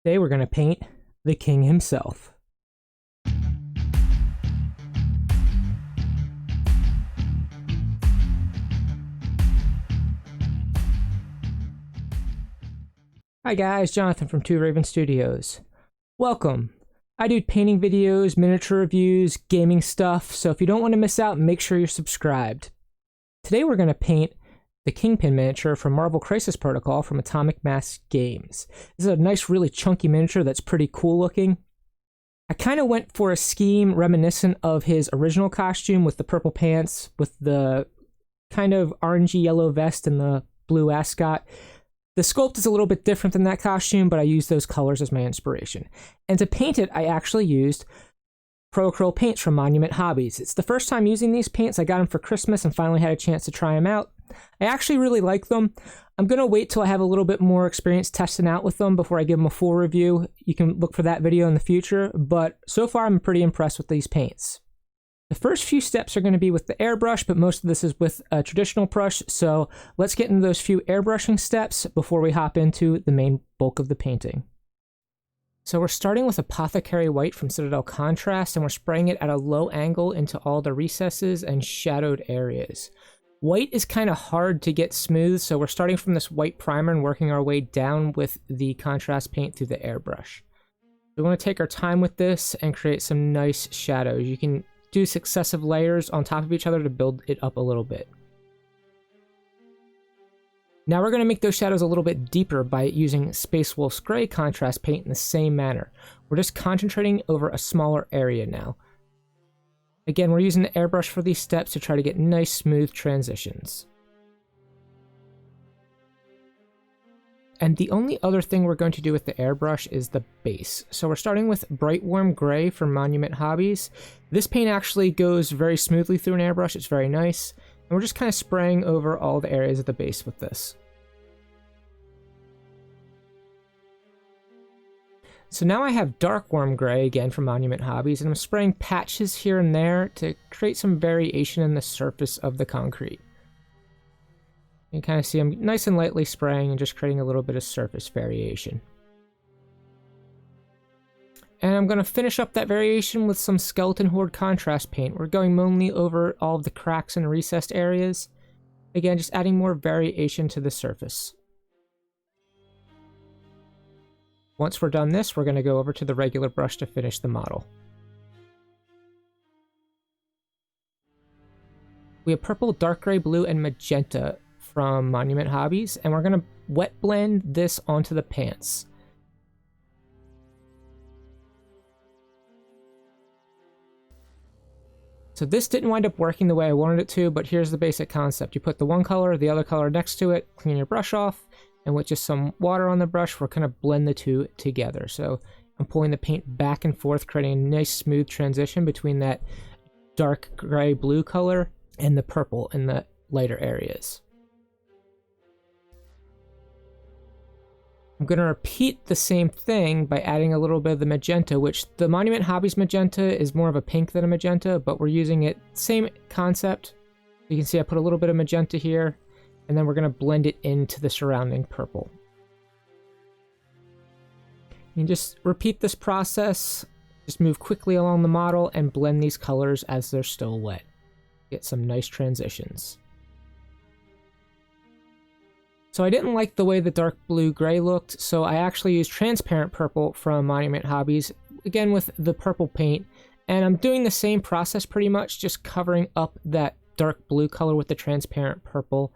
Today we're going to paint the king himself. Hi guys, Jonathan from Two Raven Studios. Welcome. I do painting videos, miniature reviews, gaming stuff, so if you don't want to miss out, make sure you're subscribed. Today we're going to paint the Kingpin miniature from Marvel Crisis Protocol from Atomic Mass Games. This is a nice, really chunky miniature that's pretty cool looking. I kind of went for a scheme reminiscent of his original costume with the purple pants, with the kind of orangey yellow vest and the blue ascot. The sculpt is a little bit different than that costume, but I used those colors as my inspiration. And to paint it, I actually used Pro Acryl paints from Monument Hobbies. It's the first time using these paints. I got them for Christmas and finally had a chance to try them out. I actually really like them. I'm going to wait till I have a little bit more experience testing out with them before I give them a full review. You can look for that video in the future, but so far I'm pretty impressed with these paints. The first few steps are going to be with the airbrush, but most of this is with a traditional brush, so let's get into those few airbrushing steps before we hop into the main bulk of the painting. So we're starting with Apothecary White from Citadel Contrast, and we're spraying it at a low angle into all the recesses and shadowed areas. White is kind of hard to get smooth, so we're starting from this white primer and working our way down with the contrast paint through the airbrush. We want to take our time with this and create some nice shadows. You can do successive layers on top of each other to build it up a little bit. Now we're going to make those shadows a little bit deeper by using Space Wolf's Gray contrast paint in the same manner. We're just concentrating over a smaller area now. Again, we're using the airbrush for these steps to try to get nice, smooth transitions. And the only other thing we're going to do with the airbrush is the base. So we're starting with Bright Warm Gray from Monument Hobbies. This paint actually goes very smoothly through an airbrush. It's very nice. And we're just kind of spraying over all the areas of the base with this. So now I have Dark Warm Gray again from Monument Hobbies, and I'm spraying patches here and there to create some variation in the surface of the concrete. You can kind of see I'm nice and lightly spraying and just creating a little bit of surface variation. And I'm going to finish up that variation with some Skeleton Horde contrast paint. We're going mainly over all of the cracks and recessed areas. Again, just adding more variation to the surface. Once we're done this, we're going to go over to the regular brush to finish the model. We have purple, dark gray, blue, and magenta from Monument Hobbies, and we're going to wet blend this onto the pants. So this didn't wind up working the way I wanted it to, but here's the basic concept. You put the one color, the other color next to it, clean your brush off, and with just some water on the brush, we're going to blend the two together. So I'm pulling the paint back and forth, creating a nice smooth transition between that dark gray blue color and the purple in the lighter areas. I'm going to repeat the same thing by adding a little bit of the magenta, which the Monument Hobbies magenta is more of a pink than a magenta, but we're using it, same concept. You can see I put a little bit of magenta here, and then we're going to blend it into the surrounding purple. You can just repeat this process, just move quickly along the model and blend these colors as they're still wet. Get some nice transitions. So I didn't like the way the dark blue gray looked, so I actually used transparent purple from Monument Hobbies, again with the purple paint, and I'm doing the same process pretty much, just covering up that dark blue color with the transparent purple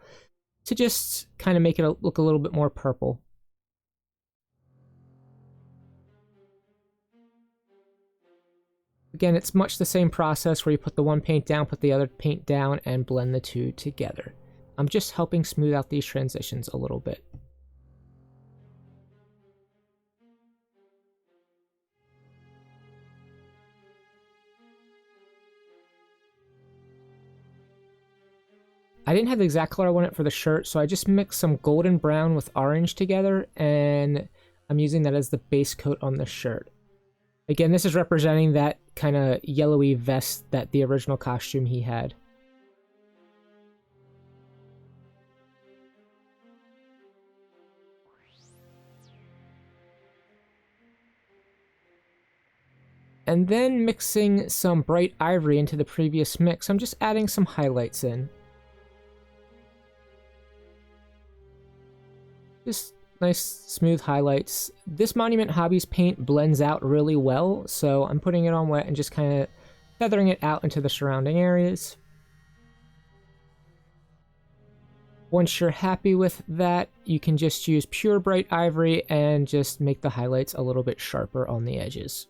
to just kind of make it look a little bit more purple. Again, it's much the same process where you put the one paint down, put the other paint down, and blend the two together. I'm just helping smooth out these transitions a little bit. I didn't have the exact color I wanted for the shirt, so I just mixed some golden brown with orange together, and I'm using that as the base coat on the shirt. Again, this is representing that kind of yellowy vest that the original costume he had. And then mixing some bright ivory into the previous mix, I'm just adding some highlights in. Just nice smooth highlights. This Monument Hobbies paint blends out really well, so I'm putting it on wet and just kind of feathering it out into the surrounding areas. Once you're happy with that, you can just use pure bright ivory and just make the highlights a little bit sharper on the edges.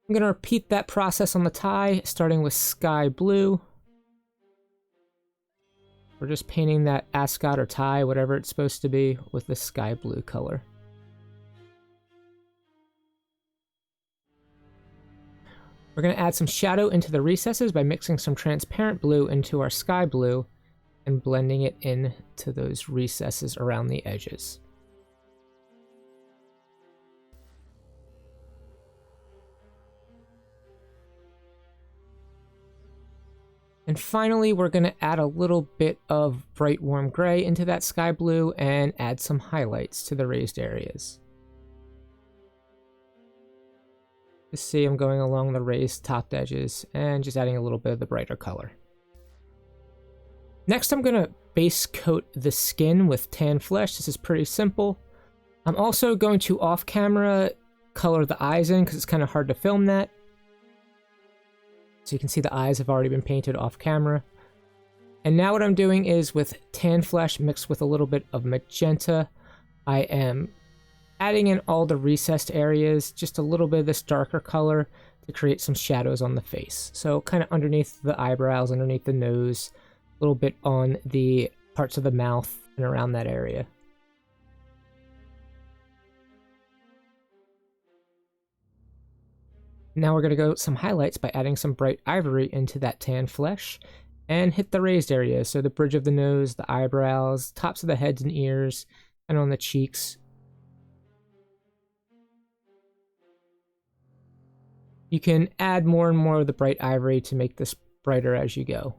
I'm going to repeat that process on the tie, starting with sky blue. We're just painting that ascot or tie, whatever it's supposed to be, with the sky blue color. We're going to add some shadow into the recesses by mixing some transparent blue into our sky blue and blending it into those recesses around the edges. And finally, we're going to add a little bit of bright warm gray into that sky blue and add some highlights to the raised areas. Just see I'm going along the raised topped edges and just adding a little bit of the brighter color. Next, I'm going to base coat the skin with tan flesh. This is pretty simple. I'm also going to off camera color the eyes in because it's kind of hard to film that. So you can see the eyes have already been painted off camera. And now what I'm doing is with tan flesh mixed with a little bit of magenta, I am adding in all the recessed areas, just a little bit of this darker color to create some shadows on the face. So kind of underneath the eyebrows, underneath the nose, a little bit on the parts of the mouth and around that area. Now we're going to go some highlights by adding some bright ivory into that tan flesh and hit the raised areas. So the bridge of the nose, the eyebrows, tops of the heads and ears, and on the cheeks. You can add more and more of the bright ivory to make this brighter as you go.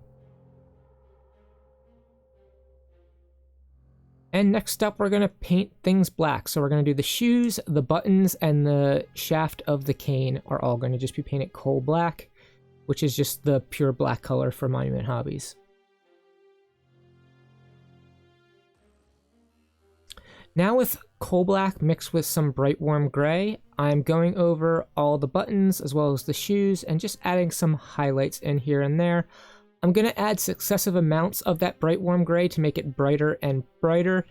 And next up, we're going to paint things black. So we're going to do the shoes, the buttons, and the shaft of the cane are all going to just be painted coal black, which is just the pure black color for Monument Hobbies. Now with coal black mixed with some bright warm gray, I'm going over all the buttons as well as the shoes and just adding some highlights in here and there. I'm going to add successive amounts of that bright warm gray to make it brighter and brighter,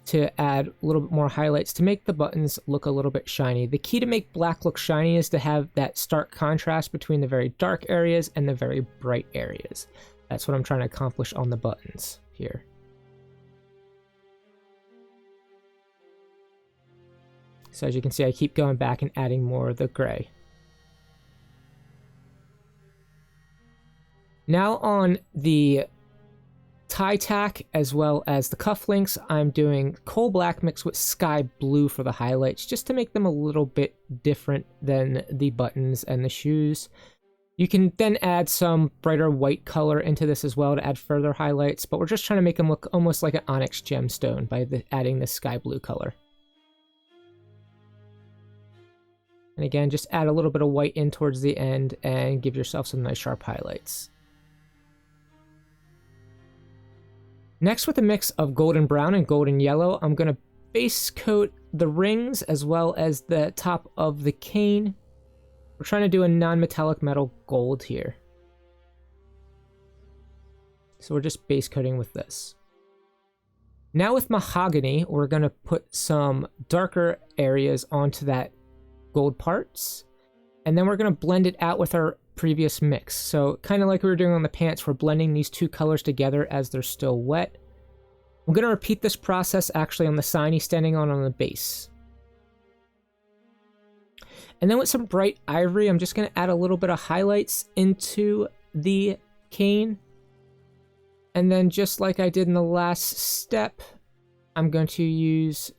to add a little bit more highlights to make the buttons look a little bit shiny. The key to make black look shiny is to have that stark contrast between the very dark areas and the very bright areas. That's what I'm trying to accomplish on the buttons here. So as you can see, I keep going back and adding more of the gray. Now on the tie tack as well as the cufflinks, I'm doing coal black mixed with sky blue for the highlights, just to make them a little bit different than the buttons and the shoes. You can then add some brighter white color into this as well to add further highlights, but we're just trying to make them look almost like an onyx gemstone by adding this sky blue color. And again, just add a little bit of white in towards the end and give yourself some nice sharp highlights. Next, with a mix of golden brown and golden yellow, I'm going to base coat the rings as well as the top of the cane. We're trying to do a non-metallic metal gold here. So we're just base coating with this. Now with mahogany, we're going to put some darker areas onto that gold parts, and then we're going to blend it out with our previous mix. So kind of like we were doing on the pants, we're blending these two colors together as they're still wet. I'm going to repeat this process actually on the sign he's standing on the base. And then with some bright ivory, I'm just going to add a little bit of highlights into the cane. And then just like I did in the last step, I'm going to use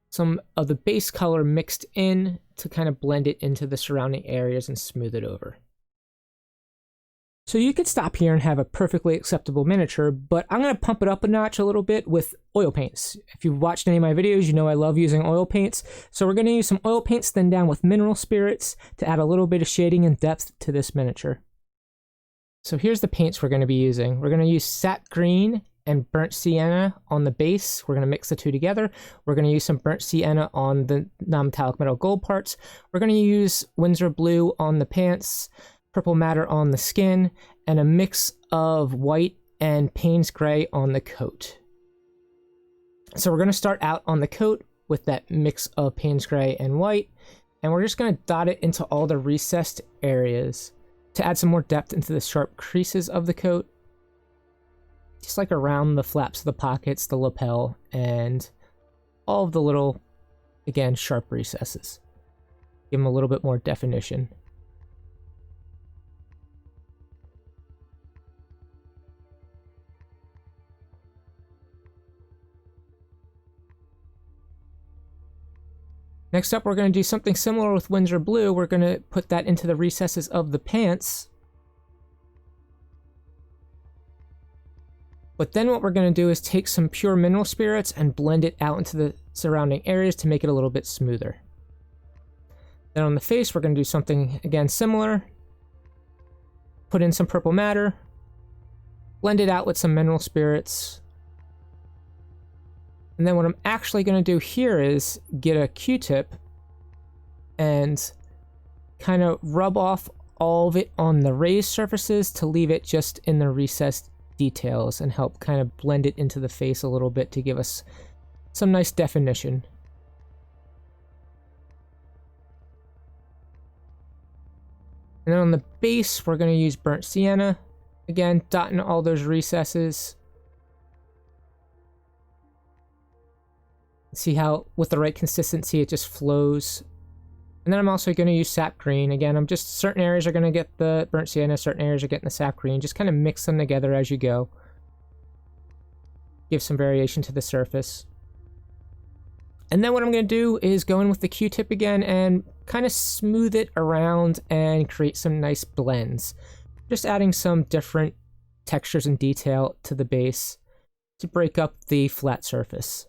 some of the base color mixed in to kind of blend it into the surrounding areas and smooth it over. So you could stop here and have a perfectly acceptable miniature, but I'm going to pump it up a notch a little bit with oil paints. If you've watched any of my videos, you know I love using oil paints. So we're going to use some oil paints thinned down with mineral spirits to add a little bit of shading and depth to this miniature. So here's the paints we're going to be using. We're going to use sap green and burnt sienna on the base. We're going to mix the two together. We're going to use some burnt sienna on the non-metallic metal gold parts. We're going to use Winsor blue on the pants, purple matter on the skin, and a mix of white and Payne's gray on the coat. So we're going to start out on the coat with that mix of Payne's gray and white, and we're just going to dot it into all the recessed areas to add some more depth into the sharp creases of the coat, just like around the flaps of the pockets, the lapel, and all of the little, again, sharp recesses. Give them a little bit more definition. Next up, we're going to do something similar with Winsor blue. We're going to put that into the recesses of the pants. But then what we're going to do is take some pure mineral spirits and blend it out into the surrounding areas to make it a little bit smoother. Then on the face, we're going to do something, again, similar. Put in some purple matter. Blend it out with some mineral spirits. And then what I'm actually going to do here is get a Q-tip and kind of rub off all of it on the raised surfaces to leave it just in the recessed details and help kind of blend it into the face a little bit to give us some nice definition. And then on the base, we're going to use burnt sienna. Again, dotting all those recesses. See how with the right consistency it just flows. And then I'm also going to use sap green. Again, I'm just, certain areas are going to get the burnt sienna, certain areas are getting the sap green. Just kind of mix them together as you go. Give some variation to the surface. And then what I'm going to do is go in with the Q-tip again and kind of smooth it around and create some nice blends. Just adding some different textures and detail to the base to break up the flat surface.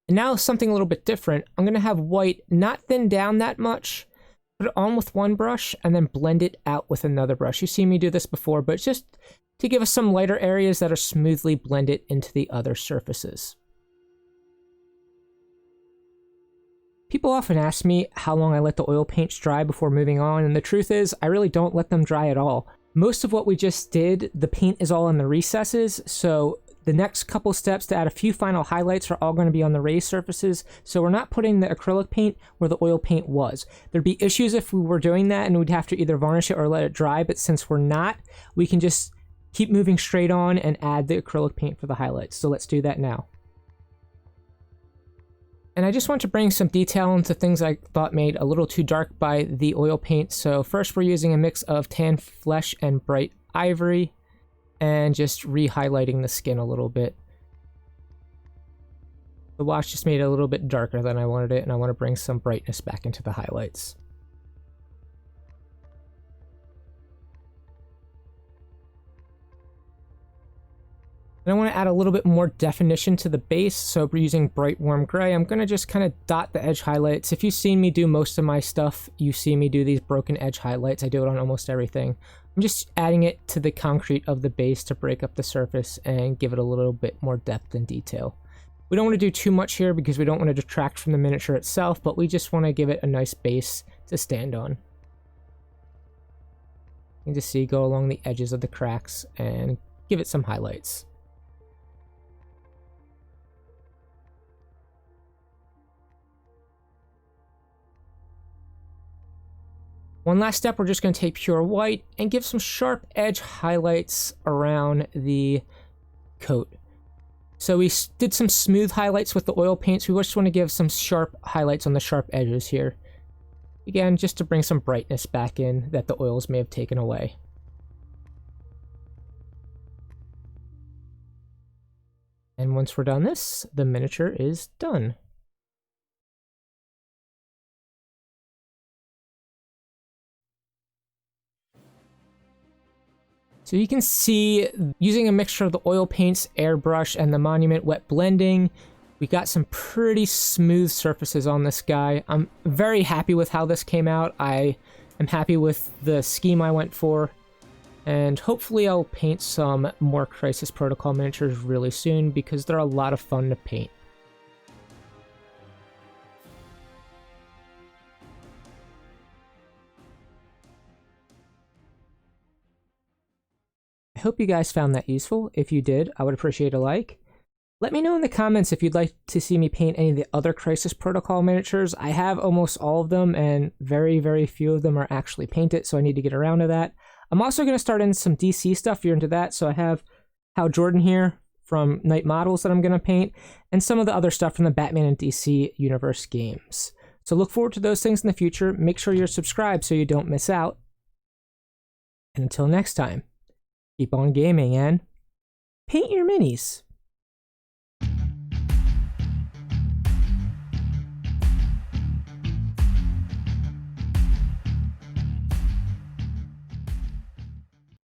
And now something a little bit different. I'm going to have white not thinned down that much, put it on with one brush, and then blend it out with another brush. You've seen me do this before, but it's just to give us some lighter areas that are smoothly blended into the other surfaces. People often ask me how long I let the oil paints dry before moving on, and the truth is, I really don't let them dry at all. Most of what we just did, the paint is all in the recesses, so the next couple steps to add a few final highlights are all going to be on the raised surfaces, so we're not putting the acrylic paint where the oil paint was. There'd be issues if we were doing that, and we'd have to either varnish it or let it dry, but since we're not, we can just keep moving straight on and add the acrylic paint for the highlights. So let's do that now. And I just want to bring some detail into things I thought made a little too dark by the oil paint. So first we're using a mix of tan flesh and bright ivory, and just re-highlighting the skin a little bit. The wash just made it a little bit darker than I wanted it, and I want to bring some brightness back into the highlights. And I want to add a little bit more definition to the base, so we're using bright warm gray. I'm going to just kind of dot the edge highlights. If you've seen me do most of my stuff, you see me do these broken edge highlights. I do it on almost everything. I'm just adding it to the concrete of the base to break up the surface and give it a little bit more depth and detail. We don't want to do too much here because we don't want to detract from the miniature itself, but we just want to give it a nice base to stand on. You can just see, go along the edges of the cracks and give it some highlights. One last step, we're just going to take pure white and give some sharp edge highlights around the coat. So we did some smooth highlights with the oil paints. We just want to give some sharp highlights on the sharp edges here. Again, just to bring some brightness back in that the oils may have taken away. And once we're done this, the miniature is done. So you can see, using a mixture of the oil paints, airbrush, and the Monument wet blending, we got some pretty smooth surfaces on this guy. I'm very happy with how this came out. I am happy with the scheme I went for. And hopefully I'll paint some more Crisis Protocol miniatures really soon because they're a lot of fun to paint. I hope you guys found that useful. If you did, I would appreciate a like. Let me know in the comments if you'd like to see me paint any of the other Crisis Protocol miniatures. I have almost all of them, and very, very few of them are actually painted, so I need to get around to that. I'm also going to start in some DC stuff if you're into that, so I have Hal Jordan here from Night Models that I'm going to paint, and some of the other stuff from the Batman and DC Universe games. So look forward to those things in the future. Make sure you're subscribed so you don't miss out. And until next time, keep on gaming and paint your minis.